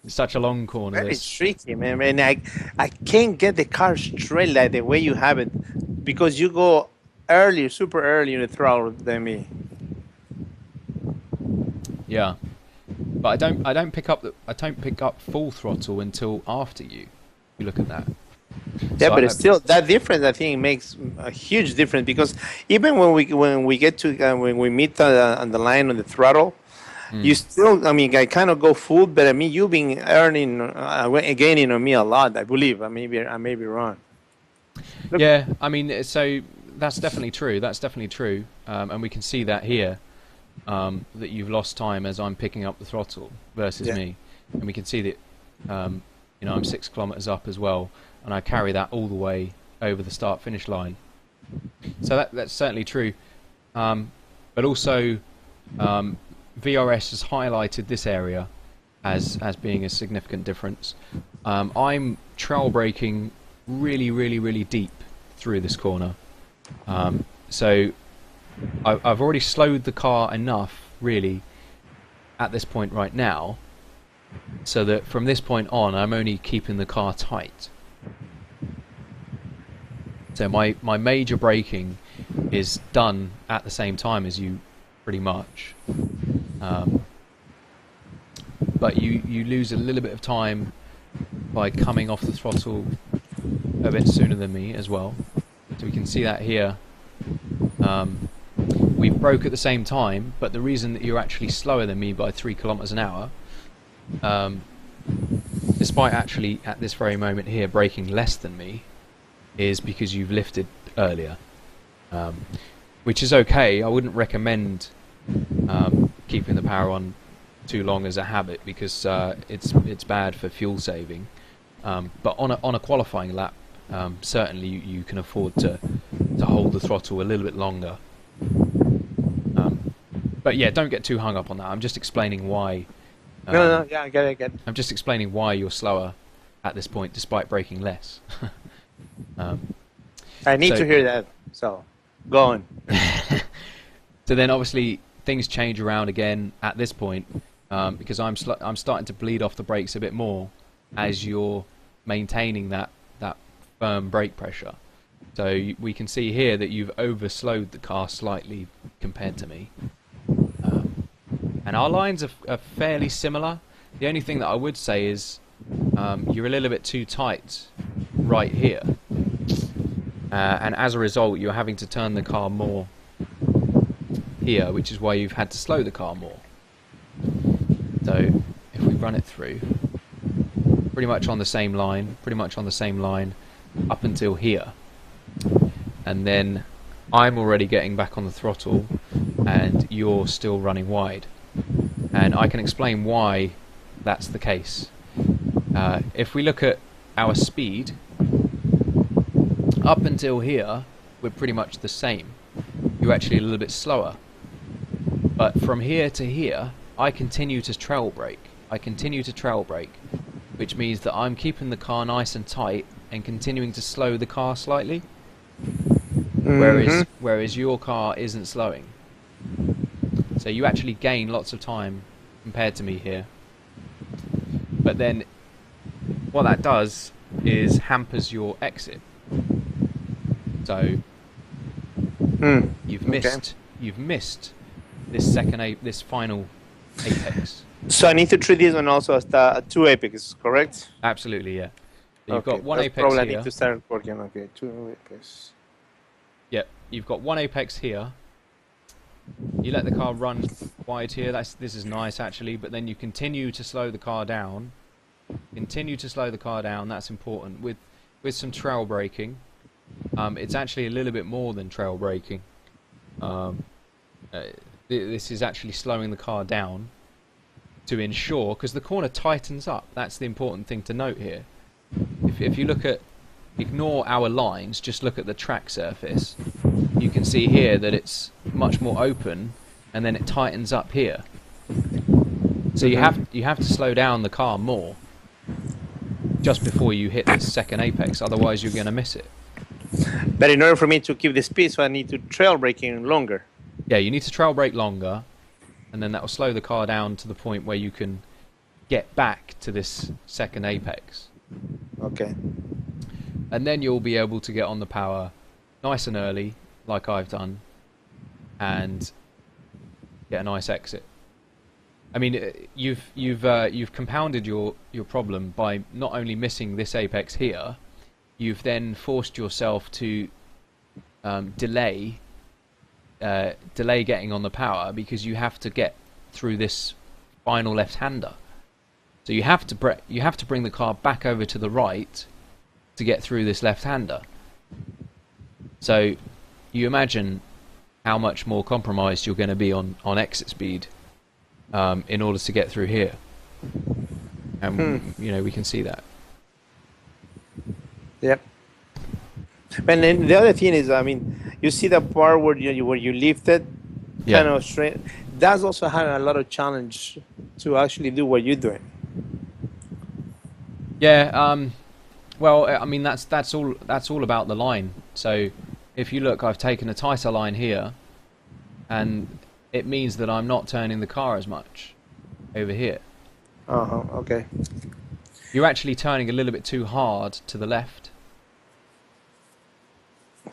It's such a long corner. Very tricky, man. And I can't get the car straight like the way you have it, because you go early, super early in the throttle than me. Yeah, but I don't pick up full throttle until after you. You look at that. Yeah, So but it's still that difference. I think makes a huge difference, because even when we get to when we meet on the line on the throttle, you still. I mean, I kind of go full, but I mean, you've been gaining on me a lot. I believe. I may be wrong. Yeah, I mean, so that's definitely true. That's definitely true, and we can see that here. That you've lost time as I'm picking up the throttle versus me, and we can see that you know, I'm 6 kilometers up as well, and I carry that all the way over the start-finish line. So that's certainly true, but also VRS has highlighted this area as being a significant difference. I'm trail braking really deep through this corner, so I've already slowed the car enough, really, at this point right now, so that from this point on, I'm only keeping the car tight. So my major braking is done at the same time as you, pretty much. But you lose a little bit of time by coming off the throttle a bit sooner than me as well. So we can see that here. We broke at the same time, but the reason that you're actually slower than me by 3 kilometers an hour, despite actually at this very moment here braking less than me, is because you've lifted earlier, which is okay. I wouldn't recommend keeping the power on too long as a habit, because it's bad for fuel saving. But on a qualifying lap, certainly you can afford to hold the throttle a little bit longer. But yeah, don't get too hung up on that. I'm just explaining why. No, yeah, I get it. I'm just explaining why you're slower at this point, despite braking less. I need to hear that. So, go on. So then, obviously, things change around again at this point, because I'm starting to bleed off the brakes a bit more as you're maintaining that firm brake pressure. So we can see here that you've overslowed the car slightly compared to me. And our lines are fairly similar. The only thing that I would say is you're a little bit too tight right here. And as a result, you're having to turn the car more here, which is why you've had to slow the car more. So if we run it through, pretty much on the same line up until here. And then I'm already getting back on the throttle and you're still running wide. And I can explain why that's the case. If we look at our speed, up until here, we're pretty much the same. You're actually a little bit slower. But from here to here, I continue to trail brake. Which means that I'm keeping the car nice and tight and continuing to slow the car slightly. Whereas your car isn't slowing. So you actually gain lots of time compared to me here. But then what that does is hampers your exit. So you've missed this final apex. So I need to treat this one also as two apex, correct? Absolutely, yeah. So you've got one That's apex probably here. I need to start working. Okay, two apex. Yep, you've got one apex here. You let the car run wide here. This is nice actually, but then you continue to slow the car down. Continue to slow the car down. That's important with some trail braking. It's actually a little bit more than trail braking. This is actually slowing the car down to ensure, because the corner tightens up. That's the important thing to note here. If you look at, ignore our lines, just look at the track surface. You can see here that it's much more open, and then it tightens up here. So you have to slow down the car more just before you hit this second apex, otherwise you're going to miss it. But in order for me to keep the speed, so I need to trail braking longer. Yeah, you need to trail brake longer, and then that will slow the car down to the point where you can get back to this second apex. Okay. And then you'll be able to get on the power nice and early, like I've done, and get a nice exit. I mean, you've compounded your problem by not only missing this apex here, you've then forced yourself to delay getting on the power, because you have to get through this final left-hander. So you have to bring the car back over to the right to get through this left-hander. So you imagine how much more compromised you're going to be on exit speed in order to get through here. And you know, we can see that. Yep. And then the other thing is, I mean, you see the part where you lift it, kind of straight. That's also had a lot of challenge to actually do what you're doing. Yeah. Well, I mean, that's all about the line. So if you look, I've taken a tighter line here, and it means that I'm not turning the car as much over here. Okay. You're actually turning a little bit too hard to the left.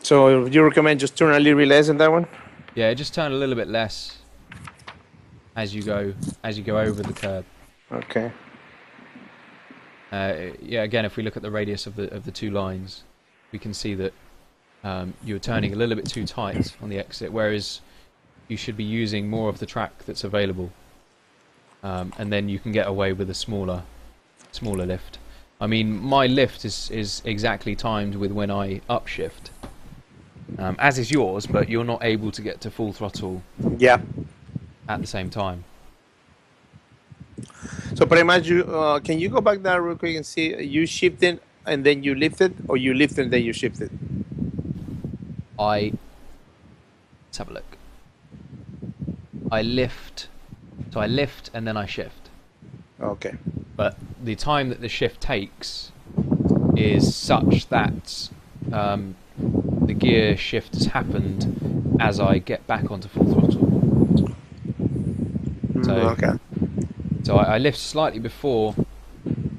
So you recommend just turn a little bit less in that one? Yeah, just turn a little bit less as you go over the curb. Okay. Yeah, again, if we look at the radius of the two lines, we can see that you're turning a little bit too tight on the exit, whereas you should be using more of the track that's available, and then you can get away with a smaller lift. I mean, my lift is exactly timed with when I upshift, as is yours, but you're not able to get to full throttle at the same time. So pretty much, can you go back there real quick and see, you shifted and then you lifted, or you lifted and then you shifted? Let's have a look. I lift and then I shift. Okay. But the time that the shift takes is such that the gear shift has happened as I get back onto full throttle. So I lift slightly before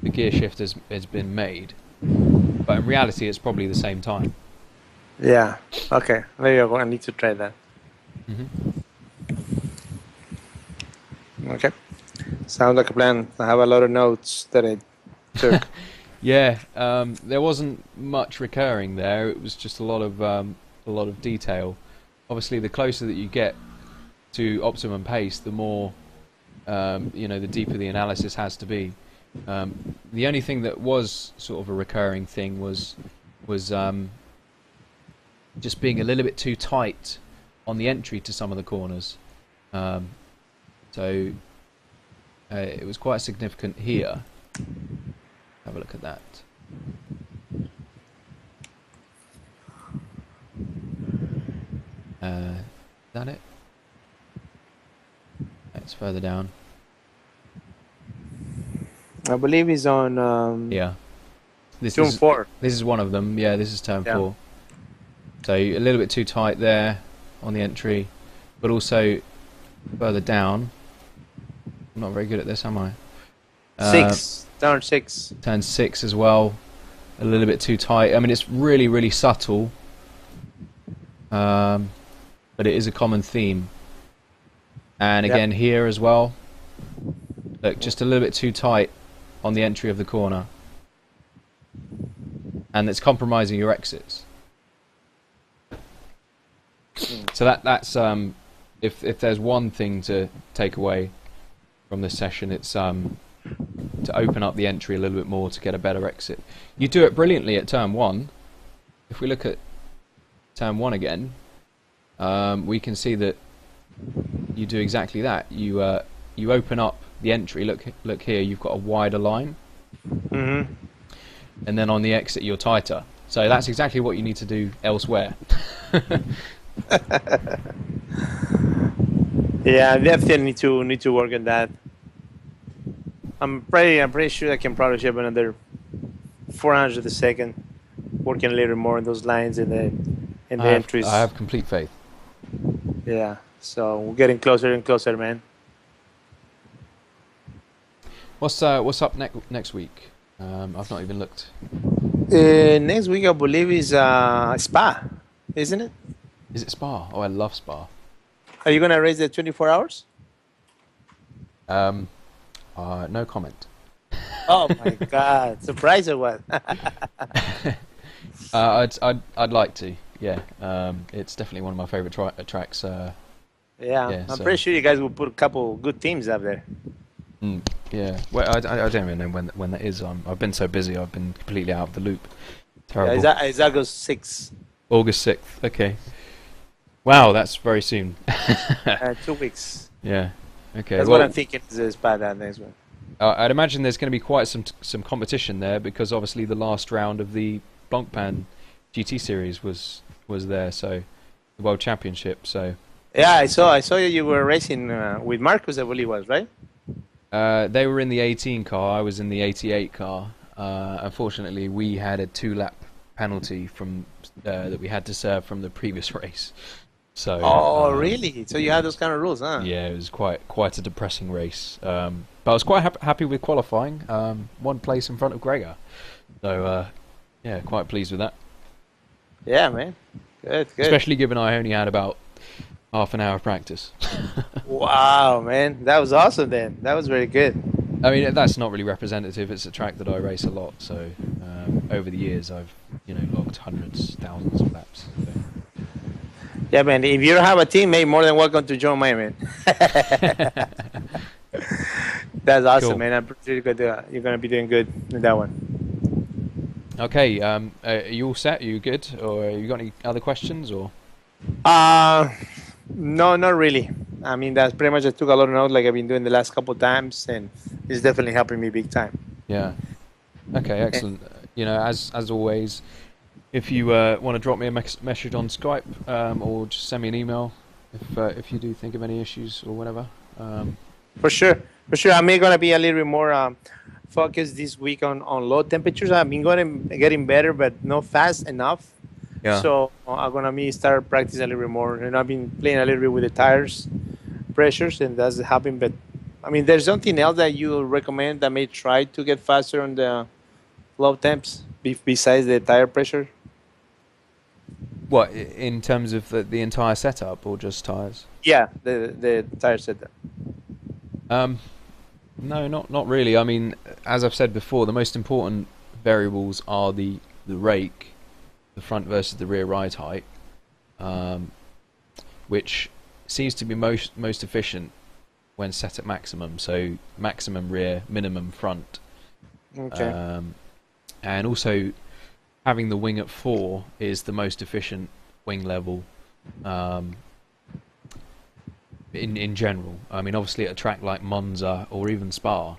the gear shift has been made, but in reality it's probably the same time. Yeah. Okay. There you go. I need to try that. Okay. Sounds like a plan. I have a lot of notes that I took. Yeah. There wasn't much recurring there. It was just a lot of detail. Obviously, the closer that you get to optimum pace, the more the deeper the analysis has to be. The only thing that was sort of a recurring thing was just being a little bit too tight on the entry to some of the corners. So it was quite significant here. Have a look at that. Is that it? It's further down. I believe he's on yeah. turn 4. This is one of them. Yeah, this is turn 4. So a little bit too tight there on the entry, but also further down. I'm not very good at this, am I? 6, turn 6. Turn 6 as well. A little bit too tight. I mean, it's really, really subtle. But it is a common theme. And again, here as well. Look, just a little bit too tight on the entry of the corner. And it's compromising your exits. So that's if there's one thing to take away from this session, it's to open up the entry a little bit more to get a better exit. You do it brilliantly at turn 1. If we look at turn 1 again, we can see that you do exactly that. You open up the entry. Look here. You've got a wider line, and then on the exit you're tighter. So that's exactly what you need to do elsewhere. Yeah, definitely need to work on that. I'm pretty sure I can probably ship another 400 a second, working a little more on those lines in the entries. I have complete faith. Yeah, so we're getting closer and closer, man. What's up next week? I've not even looked. Next week I believe is Spa, isn't it? Is it Spa? Oh, I love Spa. Are you gonna race the 24 hours? No comment. Oh my God! Surprise or what? I'd like to. Yeah. It's definitely one of my favorite tracks. Yeah, I'm pretty sure you guys will put a couple good teams up there. Yeah. Well, I don't even know when that is. I've been so busy. I've been completely out of the loop. Terrible. Yeah, it's August 6th. August 6th. Okay. Wow, that's very soon. 2 weeks. Yeah. Okay. That's what I'm thinking is Spa that next one. I'd imagine there's going to be quite some competition there because obviously the last round of the Blancpain GT series was there, so the World Championship. So yeah, I saw you were racing with Marcus, I believe it was, right? they were in the 18 car. I was in the 88 car. Unfortunately, we had a 2-lap penalty from that we had to serve from the previous race. So. Oh, really? So you had those kind of rules, huh? Yeah, it was quite a depressing race. But I was quite happy with qualifying. 1 place in front of Gregor. So yeah, quite pleased with that. Yeah, man. Good. Especially given I only had about half an hour of practice. Wow, man. That was awesome then. That was very good. I mean, that's not really representative. It's a track that I race a lot. So over the years, I've logged hundreds, thousands of laps. So. Yeah, man. If you don't have a teammate, more than welcome to join my man. That's awesome, cool. Man. I'm pretty good. You're gonna be doing good in that one. Okay. Are you all set? Are you good? Or you got any other questions? Or? No, not really. I mean, that's pretty much. I took a lot of notes, like I've been doing the last couple of times, and it's definitely helping me big time. Yeah. Okay. Excellent. As always. If you want to drop me a message on Skype or just send me an email if you do think of any issues or whatever. For sure. I'm going to be a little bit more focused this week on low temperatures. I've been getting better, but not fast enough. Yeah. So I'm going to start practicing a little bit more. And I've been playing a little bit with the tires pressures, and that's helping. But I mean, there's something else that you recommend that may try to get faster on the low temps besides the tire pressure? What, in terms of the entire setup or just tires? Yeah, the tire setup. No, not really. I mean, as I've said before, the most important variables are the rake, the front versus the rear ride height, which seems to be most efficient when set at maximum. So maximum rear, minimum front. Okay. And also, having the wing at 4 is the most efficient wing level in general. I mean, obviously at a track like Monza or even Spa,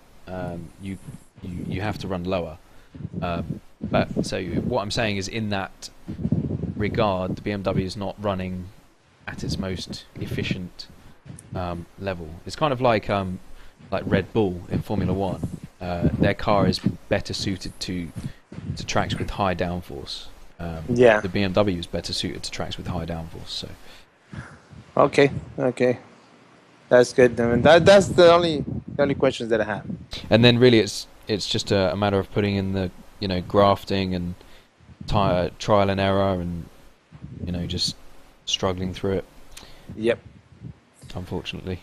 you have to run lower. But so what I'm saying is, in that regard, the BMW is not running at its most efficient level. It's kind of like Red Bull in Formula 1. Their car is better suited to tracks with high downforce. Yeah. The BMW is better suited to tracks with high downforce. So. Okay. That's good. I mean, that's the only questions that I have. And then really, it's just a matter of putting in the grafting and trial and error, and just struggling through it. Yep. Unfortunately.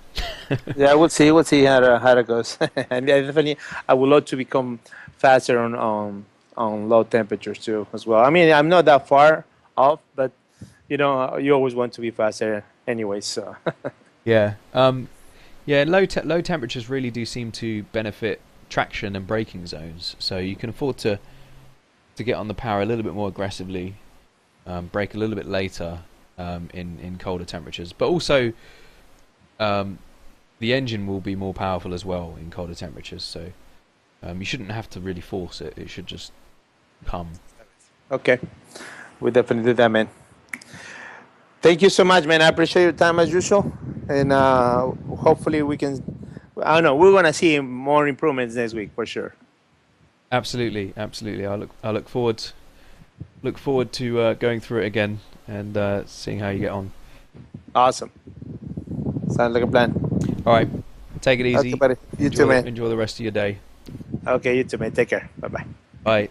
Yeah, we'll see how it goes. And yeah, definitely, I would love to become faster on low temperatures too, as well. I mean, I'm not that far off, but you always want to be faster anyway. So Yeah. Yeah. Low temperatures really do seem to benefit traction and braking zones. So you can afford to get on the power a little bit more aggressively, brake a little bit later in colder temperatures. But also, the engine will be more powerful as well in colder temperatures. So you shouldn't have to really force it. It should just come. okay, we definitely do that, man. Thank you so much, man. I appreciate your time as usual, and hopefully we can. I don't know. We're gonna see more improvements next week for sure. Absolutely, absolutely. I look forward to going through it again and seeing how you get on. Awesome. Sounds like a plan. All right, take it Okay, easy. buddy. You too, man. Enjoy the rest of your day. Okay, you too, man. Take care. Bye bye. Bye.